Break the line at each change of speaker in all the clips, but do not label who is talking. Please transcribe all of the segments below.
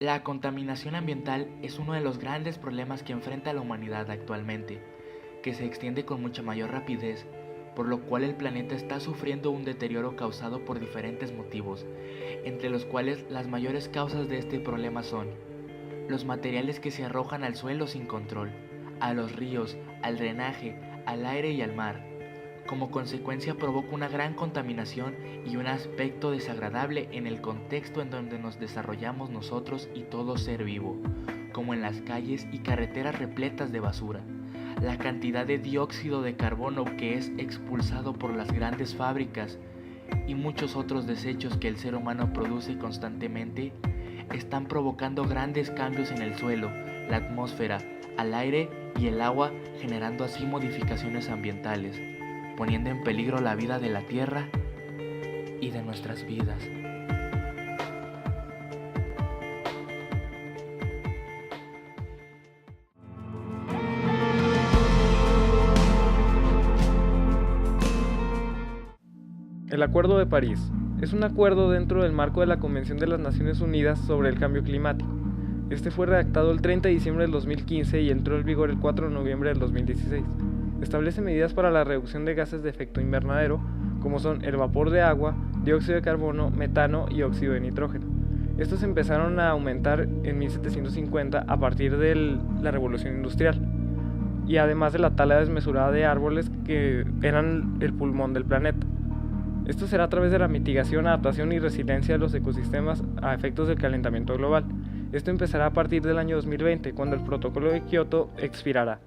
La contaminación ambiental es uno de los grandes problemas que enfrenta la humanidad actualmente, que se extiende con mucha mayor rapidez, por lo cual el planeta está sufriendo un deterioro causado por diferentes motivos, entre los cuales las mayores causas de este problema son los materiales que se arrojan al suelo sin control, a los ríos, al drenaje, al aire y al mar. Como consecuencia provoca una gran contaminación y un aspecto desagradable en el contexto en donde nos desarrollamos nosotros y todo ser vivo, como en las calles y carreteras repletas de basura. La cantidad de dióxido de carbono que es expulsado por las grandes fábricas y muchos otros desechos que el ser humano produce constantemente están provocando grandes cambios en el suelo, la atmósfera, al aire y el agua, generando así modificaciones ambientales, poniendo en peligro la vida de la Tierra y de nuestras vidas.
El Acuerdo de París es un acuerdo dentro del marco de la Convención de las Naciones Unidas sobre el Cambio Climático. Este fue redactado el 30 de diciembre del 2015 y entró en vigor el 4 de noviembre del 2016. Establece medidas para la reducción de gases de efecto invernadero, como son el vapor de agua, dióxido de carbono, metano y óxido de nitrógeno. Estos empezaron a aumentar en 1750 a partir de la Revolución Industrial, y además de la tala desmesurada de árboles que eran el pulmón del planeta. Esto será a través de la mitigación, adaptación y resiliencia de los ecosistemas a efectos del calentamiento global. Esto empezará a partir del año 2020, cuando el Protocolo de Kioto expirará.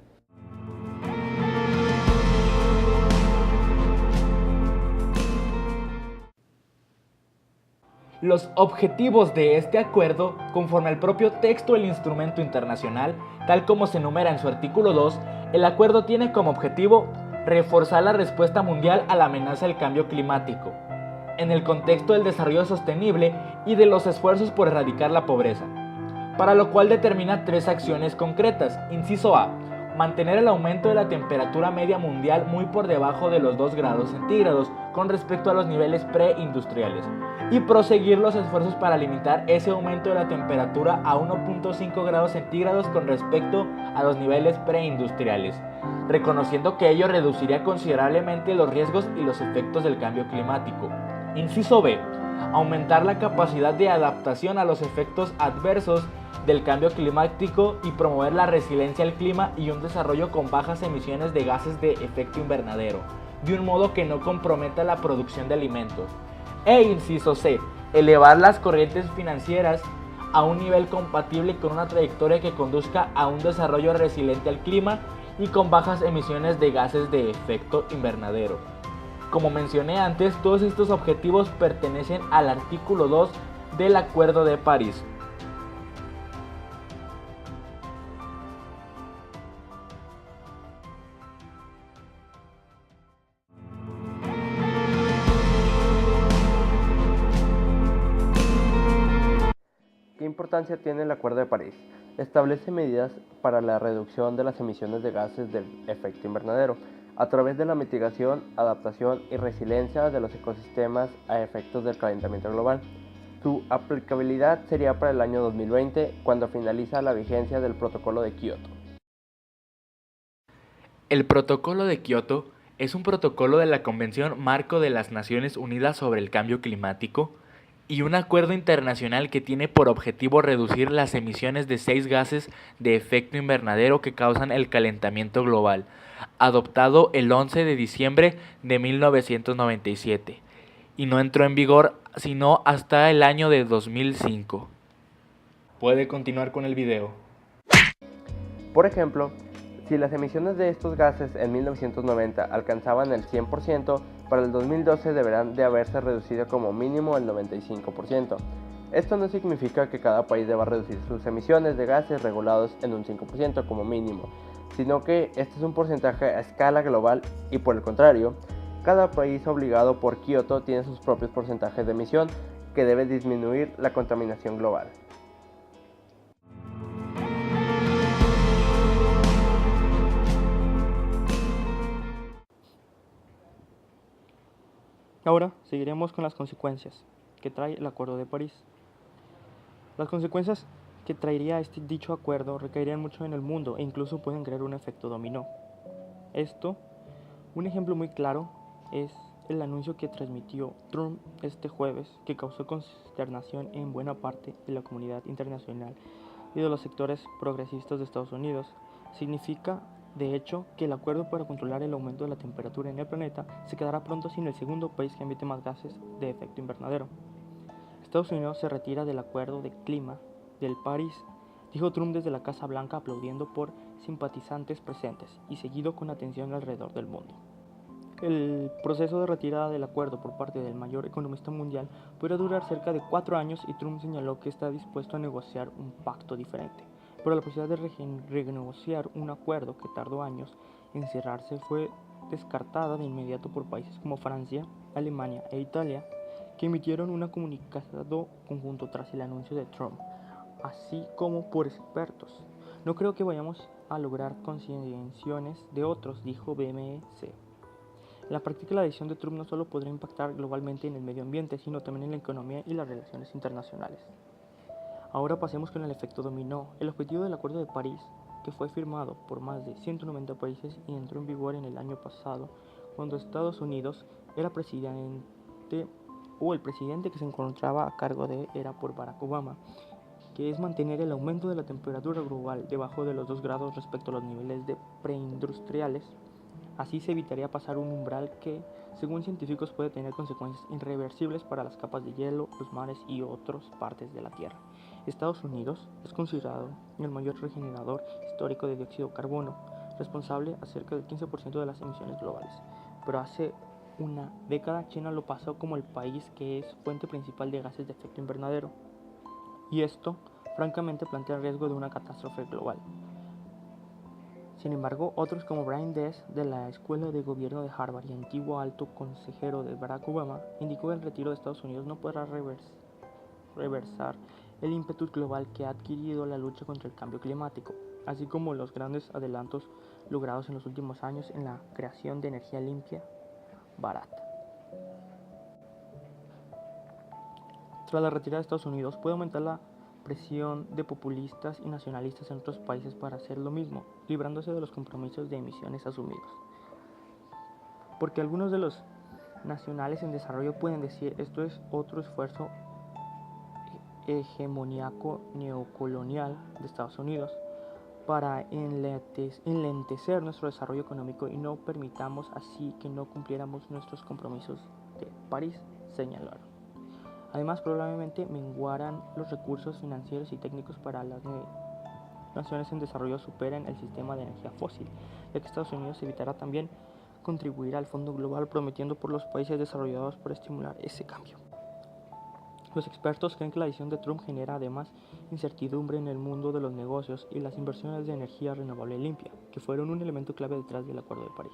Los objetivos de este acuerdo, conforme al propio texto del instrumento internacional, tal como se enumera en su artículo 2, el acuerdo tiene como objetivo reforzar la respuesta mundial a la amenaza del cambio climático, en el contexto del desarrollo sostenible y de los esfuerzos por erradicar la pobreza, para lo cual determina 3 acciones concretas. Inciso A: mantener el aumento de la temperatura media mundial muy por debajo de los 2 grados centígrados con respecto a los niveles preindustriales, y proseguir los esfuerzos para limitar ese aumento de la temperatura a 1.5 grados centígrados con respecto a los niveles preindustriales, reconociendo que ello reduciría considerablemente los riesgos y los efectos del cambio climático. Inciso B: aumentar la capacidad de adaptación a los efectos adversos del cambio climático y promover la resiliencia al clima y un desarrollo con bajas emisiones de gases de efecto invernadero, de un modo que no comprometa la producción de alimentos. E inciso C: elevar las corrientes financieras a un nivel compatible con una trayectoria que conduzca a un desarrollo resiliente al clima y con bajas emisiones de gases de efecto invernadero. Como mencioné antes, todos estos objetivos pertenecen al artículo 2 del Acuerdo de París.
¿Qué importancia tiene el Acuerdo de París? Establece medidas para la reducción de las emisiones de gases del efecto invernadero a través de la mitigación, adaptación y resiliencia de los ecosistemas a efectos del calentamiento global. Su aplicabilidad sería para el año 2020, cuando finaliza la vigencia del Protocolo de Kioto.
El Protocolo de Kioto es un protocolo de la Convención Marco de las Naciones Unidas sobre el Cambio Climático y un acuerdo internacional que tiene por objetivo reducir las emisiones de 6 gases de efecto invernadero que causan el calentamiento global, adoptado el 11 de diciembre de 1997, y no entró en vigor sino hasta el año de 2005. Puede continuar con el video.
Por ejemplo, si las emisiones de estos gases en 1990 alcanzaban el 100%, para el 2012 deberán de haberse reducido como mínimo el 95%. Esto no significa que cada país deba reducir sus emisiones de gases regulados en un 5% como mínimo, sino que este es un porcentaje a escala global y, por el contrario, cada país obligado por Kioto tiene sus propios porcentajes de emisión que debe disminuir la contaminación global.
Ahora seguiremos con las consecuencias que trae el Acuerdo de París. Las consecuencias
que traería dicho acuerdo recaerían mucho en el mundo e incluso pueden crear un efecto dominó. Un ejemplo muy claro es el anuncio que transmitió Trump este jueves, que causó consternación en buena parte de la comunidad internacional y de los sectores progresistas de Estados Unidos. Significa, de hecho, que el acuerdo para controlar el aumento de la temperatura en el planeta se quedará pronto sin el segundo país que emite más gases de efecto invernadero. Estados Unidos se retira del acuerdo de clima del París, dijo Trump desde la Casa Blanca aplaudiendo por simpatizantes presentes y seguido con atención alrededor del mundo. El proceso de retirada del acuerdo por parte del mayor economista mundial podría durar cerca de 4 años y Trump señaló que está dispuesto a negociar un pacto diferente. Pero la posibilidad de renegociar un acuerdo que tardó años en cerrarse fue descartada de inmediato por países como Francia, Alemania e Italia, que emitieron un comunicado conjunto tras el anuncio de Trump, así como por expertos. No creo que vayamos a lograr concienciaciones de otros, dijo BMC. En la práctica, la decisión de Trump no solo podrá impactar globalmente en el medio ambiente, sino también en la economía y las relaciones internacionales. Ahora pasemos con el efecto dominó. El objetivo del Acuerdo de París, que fue firmado por más de 190 países y entró en vigor en el año pasado, cuando Estados Unidos era presidente, o el presidente que se encontraba a cargo de era por Barack Obama, que es mantener el aumento de la temperatura global debajo de los 2 grados respecto a los niveles de preindustriales. Así se evitaría pasar un umbral que, según científicos, puede tener consecuencias irreversibles para las capas de hielo, los mares y otras partes de la Tierra. Estados Unidos es considerado el mayor regenerador histórico de dióxido de carbono, responsable a cerca del 15% de las emisiones globales. Pero hace una década China lo pasó como el país que es fuente principal de gases de efecto invernadero. Y esto, francamente, plantea el riesgo de una catástrofe global. Sin embargo, otros como Brian Dees de la Escuela de Gobierno de Harvard y antiguo alto consejero de Barack Obama, indicó que el retiro de Estados Unidos no podrá reversar el ímpetu global que ha adquirido la lucha contra el cambio climático, así como los grandes adelantos logrados en los últimos años en la creación de energía limpia, barata. Tras la retirada de Estados Unidos, puede aumentar la presión de populistas y nacionalistas en otros países para hacer lo mismo, librándose de los compromisos de emisiones asumidos. Porque algunos de los nacionales en desarrollo pueden decir, esto es otro esfuerzo hegemoníaco neocolonial de Estados Unidos para enlentecer nuestro desarrollo económico y no permitamos así que no cumpliéramos nuestros compromisos de París, señalaron. Además, probablemente menguarán los recursos financieros y técnicos para las naciones en desarrollo superen el sistema de energía fósil, ya que Estados Unidos evitará también contribuir al Fondo Global prometiendo por los países desarrollados para estimular ese cambio. Los expertos creen que la decisión de Trump genera además incertidumbre en el mundo de los negocios y las inversiones de energía renovable limpia, que fueron un elemento clave detrás del Acuerdo de París.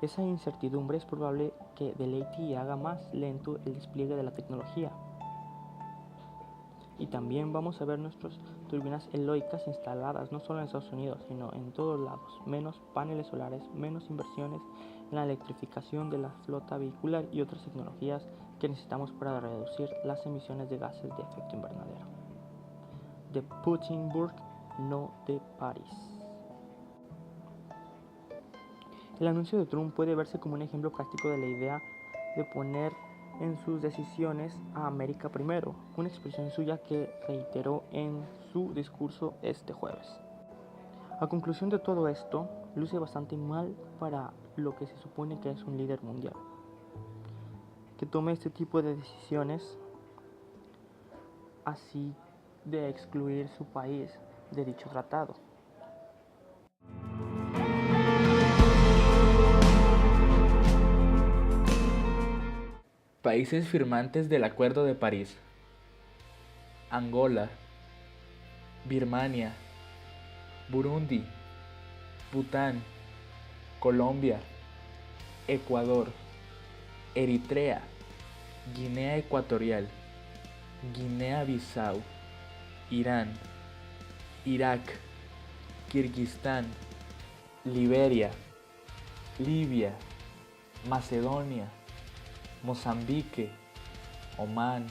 Esa incertidumbre es probable que deleite y haga más lento el despliegue de la tecnología. Y también vamos a ver nuestras turbinas eólicas instaladas no solo en Estados Unidos, sino en todos lados, menos paneles solares, menos inversiones en la electrificación de la flota vehicular y otras tecnologías que necesitamos para reducir las emisiones de gases de efecto invernadero. De Puttsburg, no de París. El anuncio de Trump puede verse como un ejemplo práctico de la idea de poner en sus decisiones a América primero, una expresión suya que reiteró en su discurso este jueves. A conclusión de todo esto, luce bastante mal para lo que se supone que es un líder mundial, que tome este tipo de decisiones así de excluir su país de dicho tratado.
Países firmantes del Acuerdo de París: Angola, Birmania, Burundi, Bután, Colombia, Ecuador, Eritrea, Guinea Ecuatorial, Guinea-Bissau, Irán, Irak, Kirguistán, Liberia, Libia, Macedonia, Mozambique, Omán,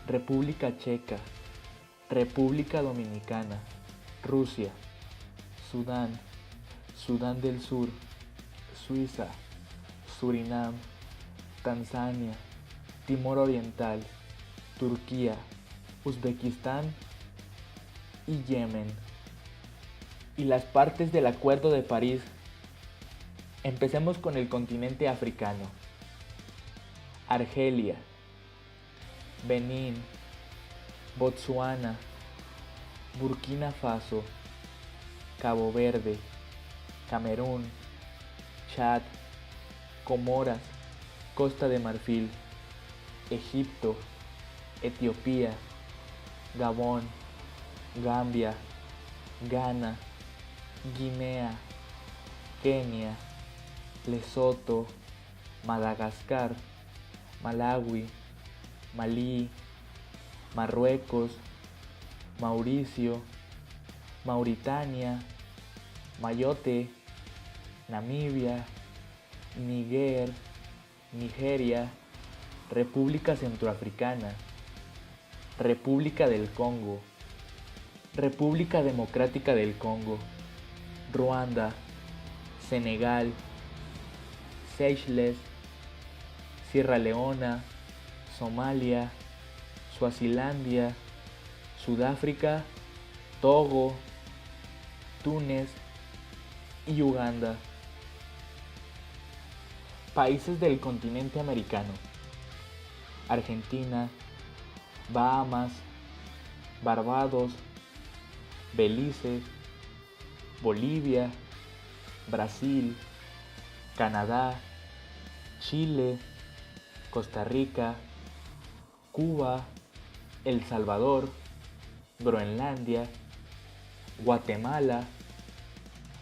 República Checa, República Dominicana, Rusia, Sudán, Sudán del Sur, Suiza, Surinam, Tanzania, Timor Oriental, Turquía, Uzbekistán y Yemen. Y las partes del Acuerdo de París. Empecemos con el continente africano. Argelia, Benín, Botsuana, Burkina Faso, Cabo Verde, Camerún, Chad, Comoras, Costa de Marfil, Egipto, Etiopía, Gabón, Gambia, Ghana, Guinea, Kenia, Lesoto, Madagascar, Malawi, Malí, Marruecos, Mauricio, Mauritania, Mayotte, Namibia, Níger, Nigeria, República Centroafricana, República del Congo, República Democrática del Congo, Ruanda, Senegal, Seychelles, Sierra Leona, Somalia, Suazilandia, Sudáfrica, Togo, Túnez y Uganda. Países del continente americano: Argentina, Bahamas, Barbados, Belice, Bolivia, Brasil, Canadá, Chile, Costa Rica, Cuba, El Salvador, Groenlandia, Guatemala,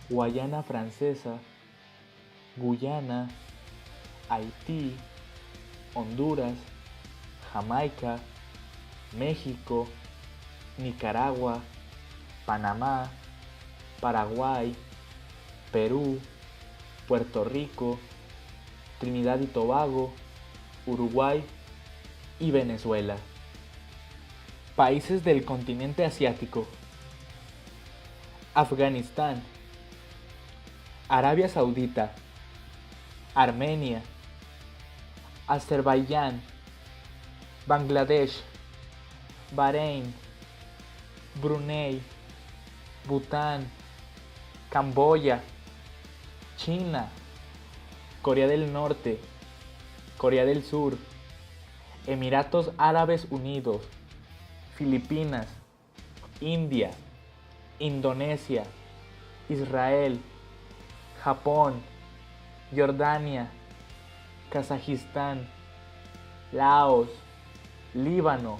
Guayana Francesa, Guyana, Haití, Honduras, Jamaica, México, Nicaragua, Panamá, Paraguay, Perú, Puerto Rico, Trinidad y Tobago, Uruguay y Venezuela. Países del continente asiático: Afganistán, Arabia Saudita, Armenia, Azerbaiyán, Bangladesh, Bahrein, Brunei, Bután, Camboya, China, Corea del Norte, Corea del Sur, Emiratos Árabes Unidos, Filipinas, India, Indonesia, Israel, Japón, Jordania, Kazajistán, Laos, Líbano,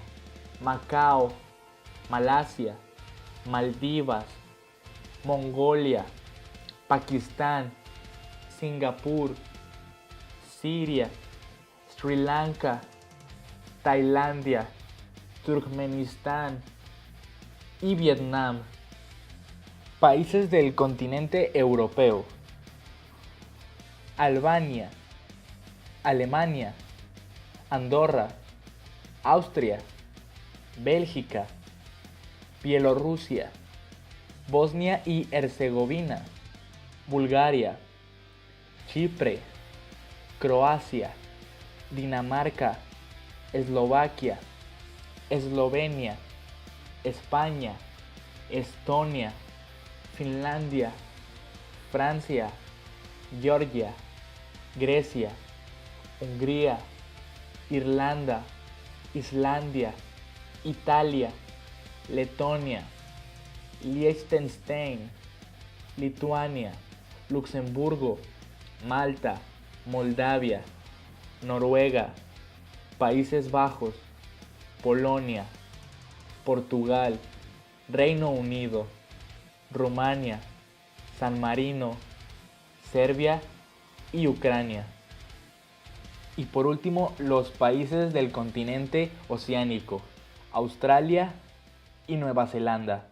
Macao, Malasia, Maldivas, Mongolia, Pakistán, Singapur, Siria, Sri Lanka, Tailandia, Turkmenistán y Vietnam. Países del continente europeo: Albania, Alemania, Andorra, Austria, Bélgica, Bielorrusia, Bosnia y Herzegovina, Bulgaria, Chipre, Croacia, Dinamarca, Eslovaquia, Eslovenia, España, Estonia, Finlandia, Francia, Georgia, Grecia, Hungría, Irlanda, Islandia, Italia, Letonia, Liechtenstein, Lituania, Luxemburgo, Malta, Moldavia, Noruega, Países Bajos, Polonia, Portugal, Reino Unido, Rumania, San Marino, Serbia y Ucrania. Y por último, los países del continente oceánico: Australia y Nueva Zelanda.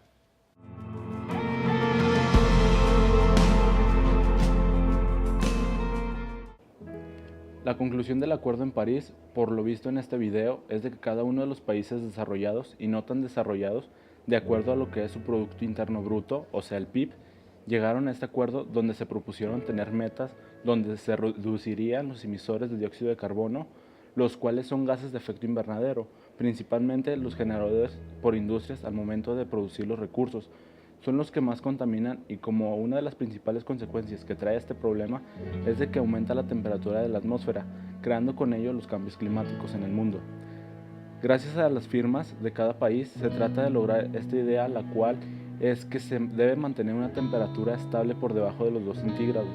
La conclusión del Acuerdo en París, por lo visto en este video, es de que cada uno de los países desarrollados y no tan desarrollados de acuerdo a lo que es su Producto Interno Bruto, o sea el PIB. Llegaron a este acuerdo donde se propusieron tener metas donde se reducirían los emisores de dióxido de carbono, los cuales son gases de efecto invernadero, principalmente los generados por industrias al momento de producir los recursos. Son los que más contaminan y como una de las principales consecuencias que trae este problema es de que aumenta la temperatura de la atmósfera, creando con ello los cambios climáticos en el mundo. Gracias a las firmas de cada país se trata de lograr esta idea, la cual es que se debe mantener una temperatura estable por debajo de los 2 centígrados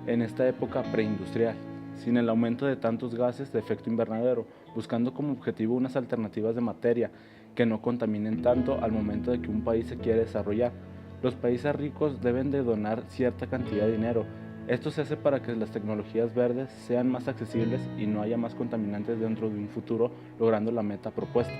en esta época preindustrial, sin el aumento de tantos gases de efecto invernadero, buscando como objetivo unas alternativas de materia que no contaminen tanto al momento de que un país se quiere desarrollar. Los países ricos deben de donar cierta cantidad de dinero. Esto se hace para que las tecnologías verdes sean más accesibles y no haya más contaminantes dentro de un futuro, logrando la meta propuesta.